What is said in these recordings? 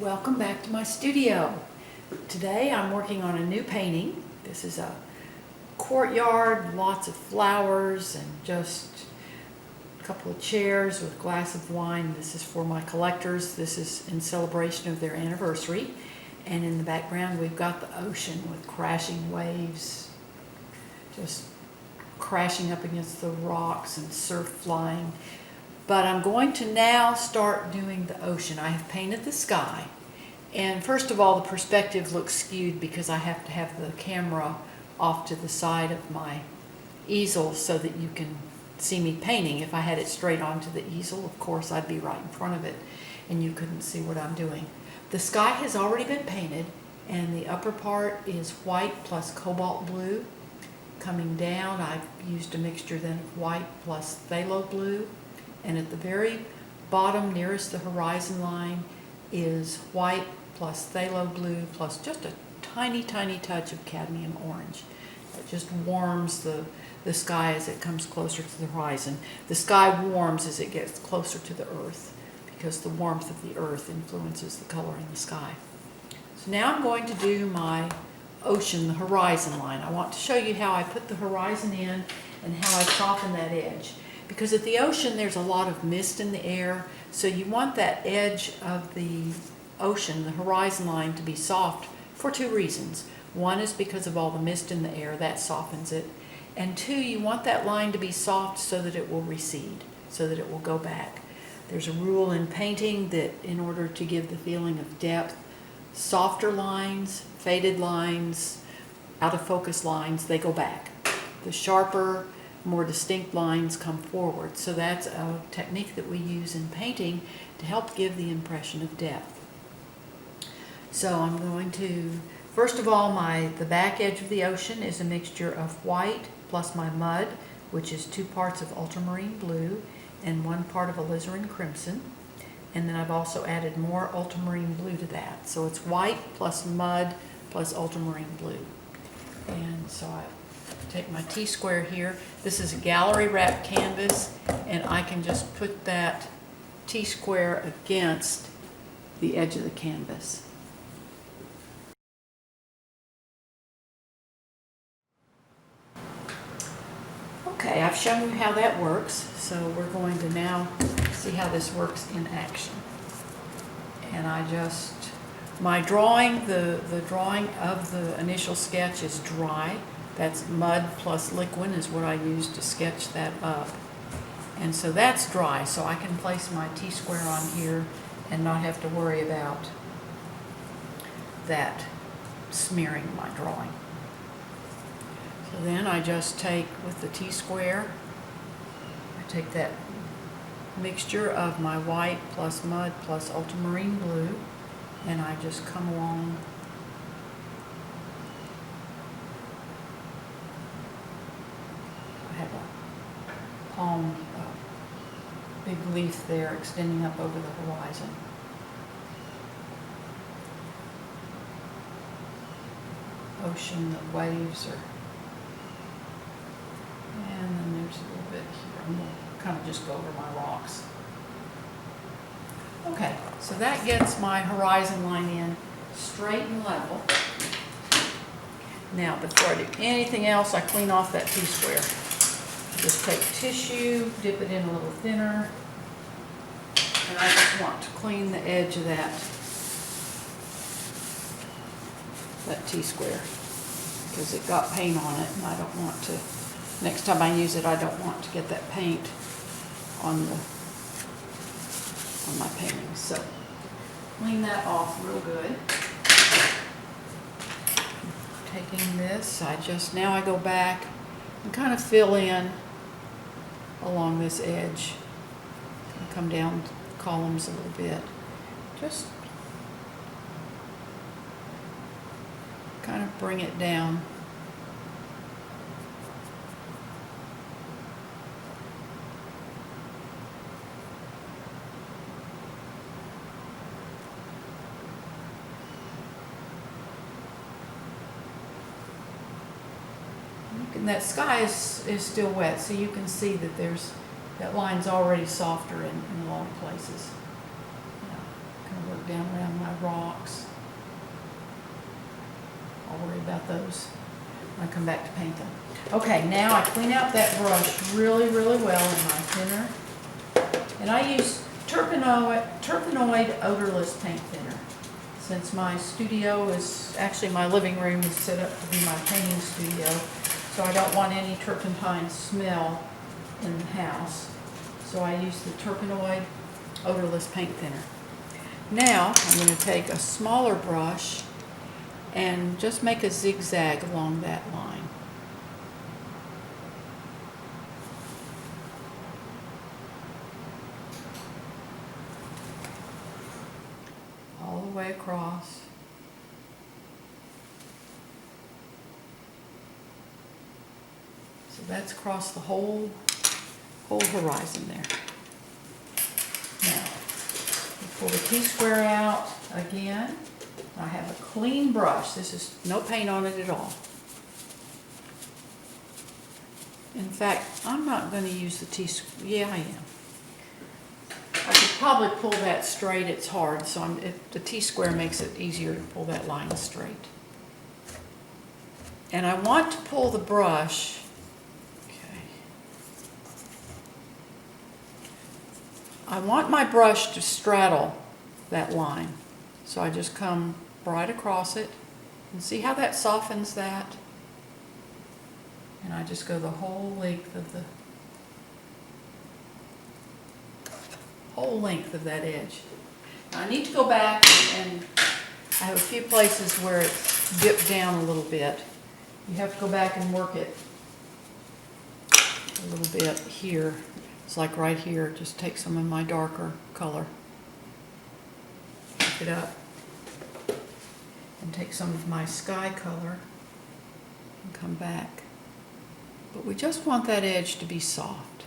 Welcome back to my studio. Today I'm working on a new painting. This is a courtyard, lots of flowers and just a couple of chairs with a glass of wine. This is for my collectors. This is in celebration of their anniversary. And in the background we've got the ocean with crashing waves, just crashing up against the rocks and surf flying. But I'm going to now start doing the ocean. I have painted the sky. And first of all, the perspective looks skewed because I have to have the camera off to the side of my easel so that you can see me painting. If I had it straight onto the easel, of course, I'd be right in front of it and you couldn't see what I'm doing. The sky has already been painted and the upper part is white plus cobalt blue. Coming down, I've used a mixture then of white plus phthalo blue. And at the very bottom, nearest the horizon line, is white plus phthalo blue plus just a tiny, tiny touch of cadmium orange. It just warms the sky as it comes closer to the horizon. The sky warms as it gets closer to the earth because the warmth of the earth influences the color in the sky. So now I'm going to do my ocean, the horizon line. I want to show you how I put the horizon in and how I soften that edge. Because at the ocean there's a lot of mist in the air, so you want that edge of the ocean, the horizon line, to be soft for two reasons. One is because of all the mist in the air, that softens it. And two, you want that line to be soft so that it will recede, so that it will go back. There's a rule in painting that in order to give the feeling of depth, softer lines, faded lines, out of focus lines, they go back. The sharper, more distinct lines come forward. So that's a technique that we use in painting to help give the impression of depth. So I'm going to, first of all, the back edge of the ocean is a mixture of white plus my mud, which is 2 parts of ultramarine blue and 1 part of alizarin crimson. And then I've also added more ultramarine blue to that. So it's white plus mud plus ultramarine blue. And so I take my T-square here. This is a gallery wrapped canvas and I can just put that T-square against the edge of the canvas. Okay, I've shown you how that works, so we're going to now see how this works in action. And my drawing, the drawing of the initial sketch is dry. That's mud plus liquid is what I used to sketch that up. And so that's dry, so I can place my T-square on here and not have to worry about that smearing my drawing. So then I just take, with the T-square, I take that mixture of my white plus mud plus ultramarine blue, and I just come along have a palm, big leaf there extending up over the horizon. Ocean, the waves are, and then there's a little bit here. I'm going to kind of just go over my rocks. Okay, so that gets my horizon line in straight and level. Now, before I do anything else, I clean off that T-square. Just take tissue, dip it in a little thinner, and I just want to clean the edge of that T-square because it got paint on it and I don't want to, next time I use it, I don't want to get that paint on my painting. So clean that off real good. Taking this, now I go back and kind of fill in along this edge. Come down columns a little bit. Just kind of bring it down. And that sky is still wet, so you can see that that line's already softer in a lot of places. Yeah, kind of work work down around my rocks. I'll worry about those when I come back to paint them. Okay, now I clean out that brush really, really well in my thinner. And I use terpenoid odorless paint thinner. Since my studio is, actually my living room is set up to be my painting studio, so I don't want any turpentine smell in the house. So I use the terpenoid odorless paint thinner. Now I'm going to take a smaller brush and just make a zigzag along that line. All the way across. So that's across the whole horizon there. Now, pull the T-square out again. I have a clean brush. This is no paint on it at all. In fact, I'm not going to use the T-square. Yeah, I am. I could probably pull that straight. It's hard, so the T-square makes it easier to pull that line straight. And I want to pull the brush. Okay. I want my brush to straddle that line. So I just come right across it and see how that softens that. And I just go the whole length of that edge. Now I need to go back, and I have a few places where it's dipped down a little bit. You have to go back and work it a little bit here. It's like right here. Just take some of my darker color, pick it up, and take some of my sky color and come back. But we just want that edge to be soft.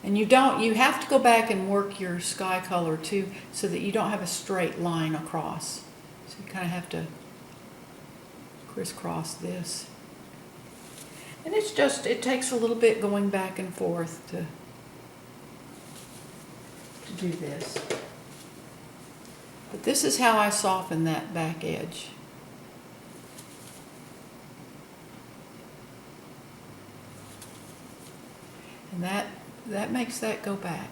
And you have to go back and work your sky color too, so that you don't have a straight line across. So you kind of have to crisscross this. And it takes a little bit going back and forth to do this. But this is how I soften that back edge. And that makes that go back.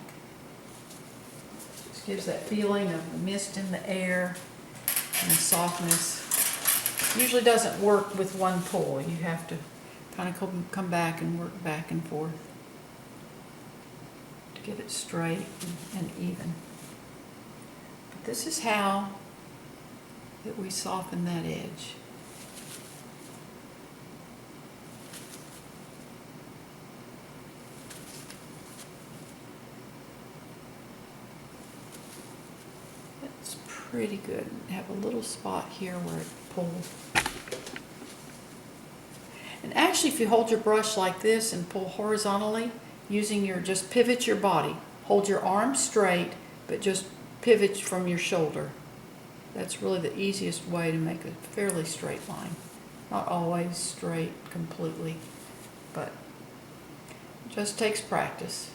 Just gives that feeling of the mist in the air and the softness. Usually doesn't work with one pull. You have to kind of come back and work back and forth to get it straight and even. But this is how that we soften that edge. That's pretty good. Have a little spot here where it pulls. And actually, if you hold your brush like this and pull horizontally, just pivot your body. Hold your arms straight, but just pivot from your shoulder. That's really the easiest way to make a fairly straight line. Not always straight completely, but it just takes practice.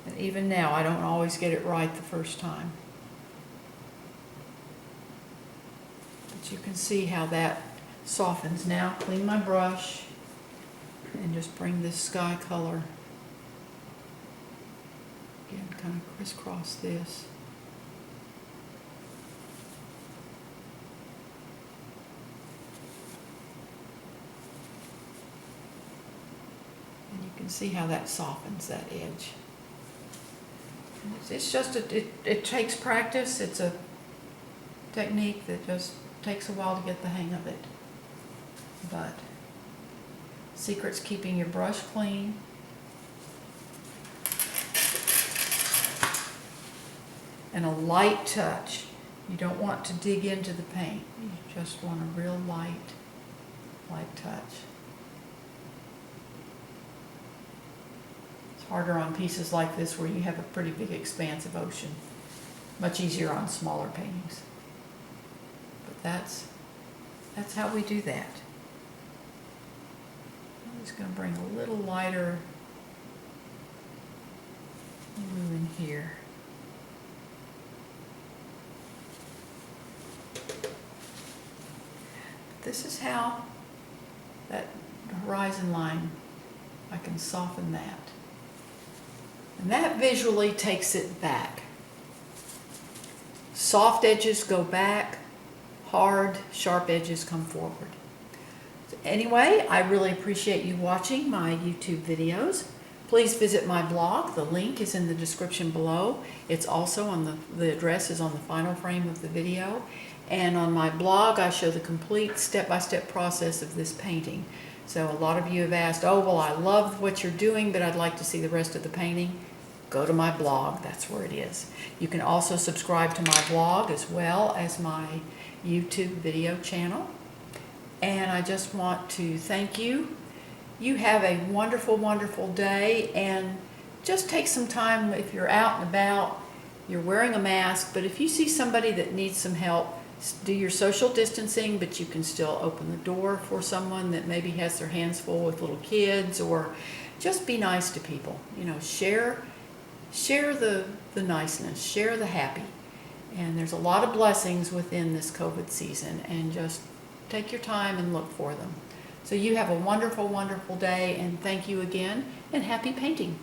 And even now, I don't always get it right the first time. But you can see how that softens. Now, clean my brush and just bring this sky color. Again, kind of crisscross this. And you can see how that softens that edge. It's just, it takes practice. It's a technique that just takes a while to get the hang of it. But secret's keeping your brush clean. And a light touch. You don't want to dig into the paint. You just want a real light touch. It's harder on pieces like this where you have a pretty big expanse of ocean. Much easier on smaller paintings. But that's how we do that. I'm just going to bring a little lighter Move in here. This is how that horizon line, I can soften that. And that visually takes it back. Soft edges go back, hard, sharp edges come forward. So anyway, I really appreciate you watching my YouTube videos. Please visit my blog. The link is in the description below. It's also on the address is on the final frame of the video. And on my blog, I show the complete step-by-step process of this painting. So a lot of you have asked, oh, well, I love what you're doing, but I'd like to see the rest of the painting. Go to my blog. That's where it is. You can also subscribe to my blog as well as my YouTube video channel. And I just want to thank you. You have a wonderful, wonderful day, and just take some time if you're out and about, you're wearing a mask, but if you see somebody that needs some help, do your social distancing, but you can still open the door for someone that maybe has their hands full with little kids, or just be nice to people. You know, share the niceness, share the happy. And there's a lot of blessings within this COVID season, and just take your time and look for them. So you have a wonderful, wonderful day, and thank you again, and happy painting.